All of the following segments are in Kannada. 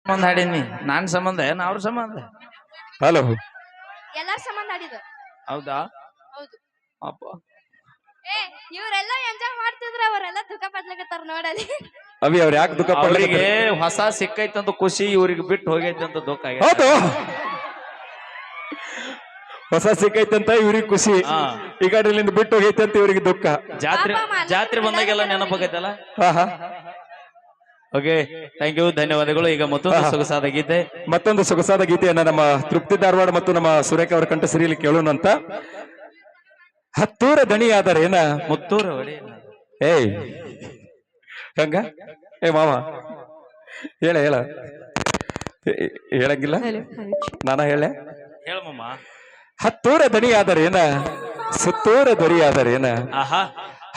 ಸಂಬಂಧ ಹಾಡೀನಿ ನಾನ್ ಸಂಬಂಧ ಏನ್ ಅವ್ರ ಸಂಬಂಧ ಹಲೋ ಎಲ್ಲಾರ ಸಂಬಂಧ ಆಡಿದ್ದು. ಹೌದಾ ಹೌದು. ಅಪ್ಪ ಇವರೆಲ್ಲ ಎಂಜಾಯ್ ಮಾಡ್ತಿದ್ರ ಅವರೆಲ್ಲ ದುಃಖ ಪಡ್ಲಕತ್ತಾರ ನೋಡಲಿ. ಅವಿ ಅವ್ರು ಯಾಕೆ ದುಃಖ ಅವರಿಗೆ ಪಡ್ಲಿಕ್ಕೆ ಹೊಸ ಸಿಕ್ಕೈತಂತ ಖುಷಿ ಇವ್ರಿಗೆ ಬಿಟ್ಟು ಹೋಗೈತೆ ಅಂತ ದುಃಖ ಆಗೈತೆ. ಹೌದು ಹೊಸ ಸಿಕ್ಕೈತಂತ ಇವ್ರಿಗೆ ಖುಷಿ ಹಾ. ಈ ಕಡೆಲಿಂದ ಬಿಟ್ಟು ಹೋಗೈತೆ ಅಂತ ಇವ್ರಿಗೆ ದುಃಖ. ಜಾತ್ರೆ ಪಾಪ ಮಾಲೀಕರು ಜಾತ್ರೆ ಬಂದಾಗೆಲ್ಲ ಎಲ್ಲರೂ ನೆನಪಾಗೈತಲ್ಲ. ಹಾ ಹಾ ಓಕೆ ಥ್ಯಾಂಕ್ ಯು ಧನ್ಯವಾದಗಳು. ಈಗ ಮತ್ತೊಂದು ಹಾ. ಸೊಗಸಾದ ಗೀತೆ. ಮತ್ತೊಂದು ಸೊಗಸಾದ ಗೀತೆಯನ್ನ ನಮ್ಮ ತೃಪ್ತಿ ಧಾರವಾಡ ಮತ್ತು ನಮ್ಮ ಸುರೇಖ ಅವರ ಕಂಠ ಸಿರಿಯಲ್ಲಿ ಕೇಳೋಣ ಅಂತ. ಹತ್ತೂರ ದಣಿಯಾದರೇನ ಮುತ್ತೂರು ಹೊಡಿ. ಏಯ್ ಹಂಗ ಏ ಮಾವ ಹೇಳ ಹೇಳ ಹೇಳಂಗಿಲ್ಲ ನಾನ ಹೇಳೆ. ಹೇಳಮ್ಮ. ಹತ್ತೂರ ದಣಿಯಾದರೇನ ಸುತ್ತೂರ ದೊರೆಯಾದರೇನ ಆಹಾ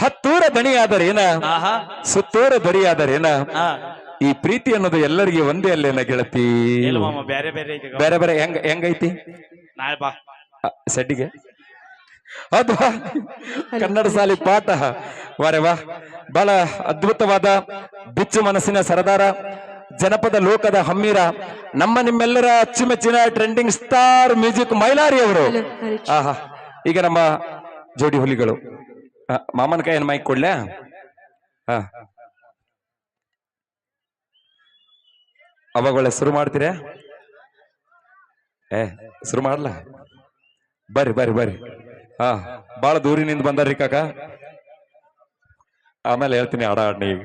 ಹತ್ತೂರ ದಣಿಯಾದರೇನ ಆಹಾ ಸುತ್ತೂರ ದೊರೆಯಾದರೇನ ಹಾ ಈ ಪ್ರೀತಿ ಅನ್ನೋದು ಎಲ್ಲರಿಗೆ ಒಂದೇ ಅಲ್ಲೇನ ಗೆಳತಿ. ಹೇಳಮ್ಮ. ಬೇರೆ ಬೇರೆ ಐತೆ ಬೇರೆ ಬೇರೆ ಹೆಂಗೈತಿ ನಾಳೆ ಬಾ. ಸೆಡ್ಡಿಗೆ ಅದು ಕನ್ನಡ ಸಾಲಿ ಪಾಠ ವಾರೆ ವಾ ಬಹಳ ಅದ್ಭುತವಾದ ಬಿಚ್ಚು ಮನಸ್ಸಿನ ಸರದಾರ ಜನಪದ ಲೋಕದ ಹಮ್ಮೀರ ನಮ್ಮ ನಿಮ್ಮೆಲ್ಲರ ಅಚ್ಚುಮೆಚ್ಚಿನ ಟ್ರೆಂಡಿಂಗ್ ಸ್ಟಾರ್ ಮ್ಯೂಸಿಕ್ ಮೈಲಾರಿ ಅವರು. ಆಹಾ ಈಗ ನಮ್ಮ ಜೋಡಿ ಹುಲಿಗಳು. ಮಾಮನ ಕೈ ಮೈಕ್ ಕೊಡ್ಲೆ. ಹಾ ಅವಾಗೊಳ್ಳೆ ಶುರು ಮಾಡ್ತೀರಾ? ಶುರು ಮಾಡ್ಲ ಬರ್ರಿ ಬರ್ರಿ ಬರ್ರಿ. ಹಾ ಬಾಳ ದೂರಿನಿಂದ ಬಂದಾರ್ರಿ ಕಾಕ. ಆಮೇಲೆ ಹೇಳ್ತೀನಿ ಹಾಡ ಹಾಡ್ನಿ ಈಗ.